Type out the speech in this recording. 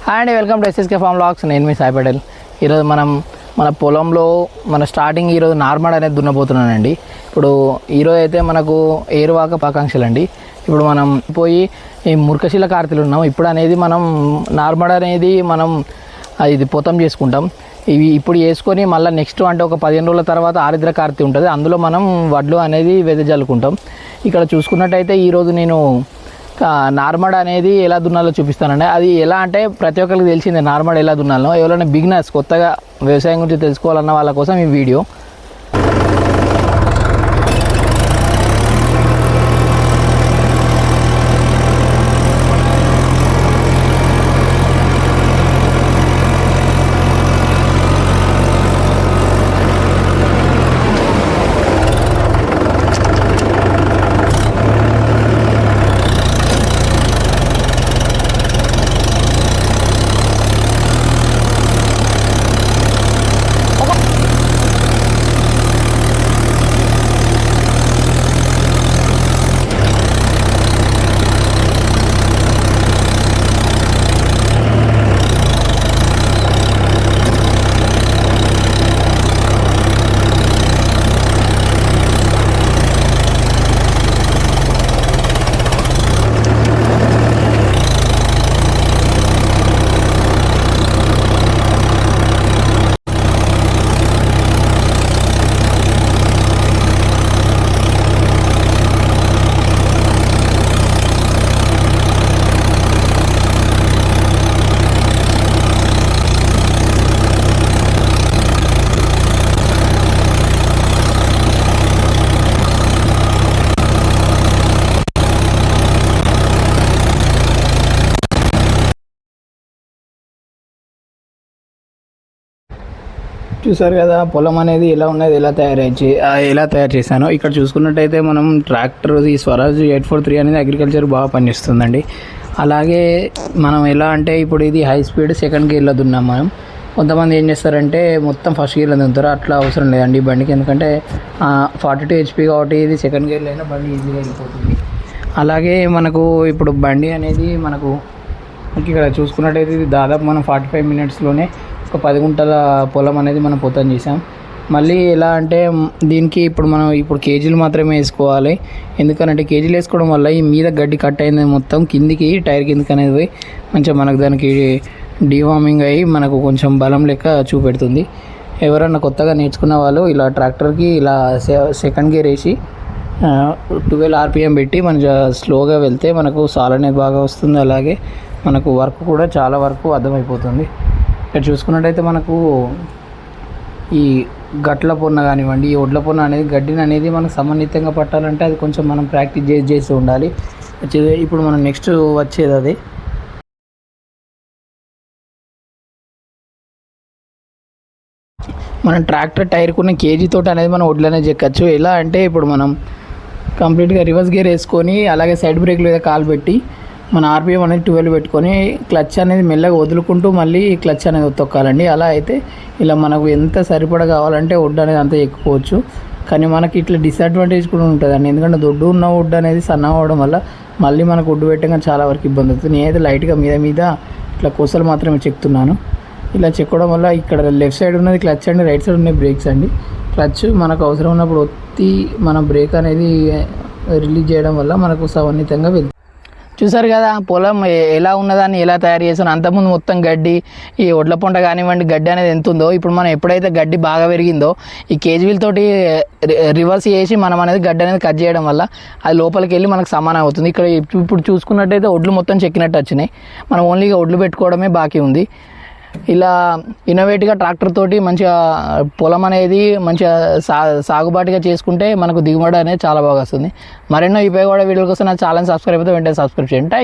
Hi అండి, welcome to SSK farm vlogs. నేను మీ సాయి పటేల్. ఈరోజు మన పొలంలో స్టార్టింగ్ ఈరోజు నార్మల్ అనేది దున్నపోతున్నానండి. ఇప్పుడు ఈరోజు అయితే మనకు ఏరువాక పాకాంక్షలు అండి. ఇప్పుడు మనం పోయి ఈ మురకశిల కార్తీలు ఉన్నాం. ఇప్పుడు అనేది మనం నార్మల్ అనేది ఇది పొతం చేసుకుంటాం. ఇవి ఇప్పుడు వేసుకొని మళ్ళీ నెక్స్ట్ అంటే ఒక 15 రోజుల తర్వాత ఆరిద్ర కార్తీ ఉంటుంది. అందులో మనం వడ్లు అనేది వెదజల్లుకుంటాం. ఇక్కడ చూసుకున్నట్టయితే ఈరోజు నేను నార్మల్ అనేది ఎలా దున్నాలో చూపిస్తానండి. అది ఎలా అంటే ప్రతి ఒక్కరికి తెలిసిందే నార్మల్ ఎలా దున్నాలో. ఎవరైనా బిగినర్స్ కొత్తగా వ్యవసాయం గురించి తెలుసుకోవాలన్న వాళ్ళ కోసం ఈ వీడియో. చూసారు కదా పొలం అనేది ఎలా ఉన్నది, ఎలా తయారు చేశానో. ఇక్కడ చూసుకున్నట్టయితే మనం ట్రాక్టర్ ఈ స్వరాజ్ 843 అనేది అగ్రికల్చర్ బాగా పనిచేస్తుందండి. అలాగే మనం ఎలా అంటే ఇప్పుడు ఇది హై స్పీడ్ సెకండ్ గేర్లో దున్నాం మనం. కొంతమంది ఏం చేస్తారంటే మొత్తం ఫస్ట్ గేర్లో దున్నుతారు. అట్లా అవసరం లేదండి బండికి, ఎందుకంటే 42 HP కాబట్టి ఇది సెకండ్ గేర్లో అయినా బండి ఈజీగా వెళ్ళిపోతుంది. అలాగే మనకు ఇప్పుడు బండి అనేది మనకు ఇక్కడ చూసుకున్నట్టయితే ఇది దాదాపు మనం 45 minutesలోనే ఒక 10 గుంటల పొలం అనేది మనం పొతం చేసాం. మళ్ళీ ఎలా అంటే దీనికి ఇప్పుడు కేజీలు మాత్రమే వేసుకోవాలి. ఎందుకనంటే కేజీలు వేసుకోవడం వల్ల ఈ మీద గడ్డి కట్ అయింది మొత్తం కిందికి టైర్ కిందికి అనేది పోయి మంచిగా మనకు దానికి డీవార్మింగ్ అయ్యి మనకు కొంచెం బలం లెక్క చూపెడుతుంది. ఎవరన్నా కొత్తగా నేర్చుకున్న వాళ్ళు ఇలా ట్రాక్టర్కి ఇలా సెకండ్ గేర్ వేసి 12 RPM పెట్టి మంచిగా స్లోగా వెళ్తే మనకు సాల్ అనేది బాగా వస్తుంది. అలాగే మనకు వర్క్ కూడా చాలా వరకు అర్థమైపోతుంది. ఇక్కడ చూసుకున్నట్టయితే మనకు ఈ గట్ల పొన్న కానివ్వండి, ఈ ఒడ్ల పొన్న అనేది గడ్డిని అనేది మనకు సమన్వితంగా పట్టాలంటే అది కొంచెం మనం ప్రాక్టీస్ చేసి ఉండాలి. ఇప్పుడు మనం నెక్స్ట్ వచ్చేది అది మనం ట్రాక్టర్ టైర్కున్న కేజీ తోటి అనేది మనం ఒడ్లనే చెక్కచ్చు. ఎలా అంటే ఇప్పుడు మనం కంప్లీట్గా రివర్స్ గేర్ వేసుకొని అలాగే సైడ్ బ్రేక్ లేదా కాలు పెట్టి మన RPM అనేది 12 పెట్టుకొని క్లచ్ అనేది మెల్లగా వదులుకుంటూ మళ్ళీ క్లచ్ అనేది తొక్కాలండి. అలా అయితే ఇలా మనకు ఎంత సరిపడా కావాలంటే వుడ్ అనేది అంతా ఎక్కుకోవచ్చు. కానీ మనకి ఇట్లా డిసడ్వాంటేజ్ కూడా ఉంటుందండి. ఎందుకంటే దొడ్డు ఉన్న వుడ్ అనేది సన్నం అవ్వడం వల్ల మళ్ళీ మనకు వుడ్ పెట్టగా చాలా వరకు ఇబ్బంది అవుతుంది. నేనైతే లైట్గా మీద ఇట్లా కొసలు మాత్రమే చెక్తున్నాను. ఇలా చెక్కడం వల్ల ఇక్కడ లెఫ్ట్ సైడ్ ఉన్నది క్లచ్ అండి, రైట్ సైడ్ ఉన్నాయి బ్రేక్స్ అండి. క్లచ్ మనకు అవసరం ఉన్నప్పుడు ఒత్తి మన బ్రేక్ అనేది రిలీజ్ చేయడం వల్ల మనకు సమన్వితంగా వెళ్తుంది. చూసారు కదా పొలం ఎలా ఉన్నదాన్ని ఎలా తయారు చేసాను. అంతకుముందు మొత్తం గడ్డి, ఈ ఒడ్ల పొంట కానివ్వండి గడ్డి అనేది ఎంత ఉందో ఇప్పుడు మనం ఎప్పుడైతే గడ్డి బాగా పెరిగిందో ఈ కేజీలతోటి రివర్స్ చేసి మనం అనేది గడ్డి అనేది కట్ చేయడం వల్ల అది లోపలికి వెళ్ళి మనకు సమానం అవుతుంది. ఇక్కడ ఇప్పుడు చూసుకున్నట్టయితే ఒడ్లు మొత్తం చెక్కినట్టు వచ్చినాయి. మనం ఓన్లీగా ఒడ్లు పెట్టుకోవడమే బాకీ ఉంది. ఇలా ఇన్నోవేటివ్గా ట్రాక్టర్ తోటి మంచిగా పొలం అనేది మంచిగా సాగుబాటుగా చేసుకుంటే మనకు దిగుబడి అనేది చాలా బాగా వస్తుంది. మరెన్నో ఉపయోగపడే వీడియోల కోసం నా ఛానల్ సబ్స్క్రైబ్ అయితే వెంటనే సబ్స్క్రైబ్ చేయండి.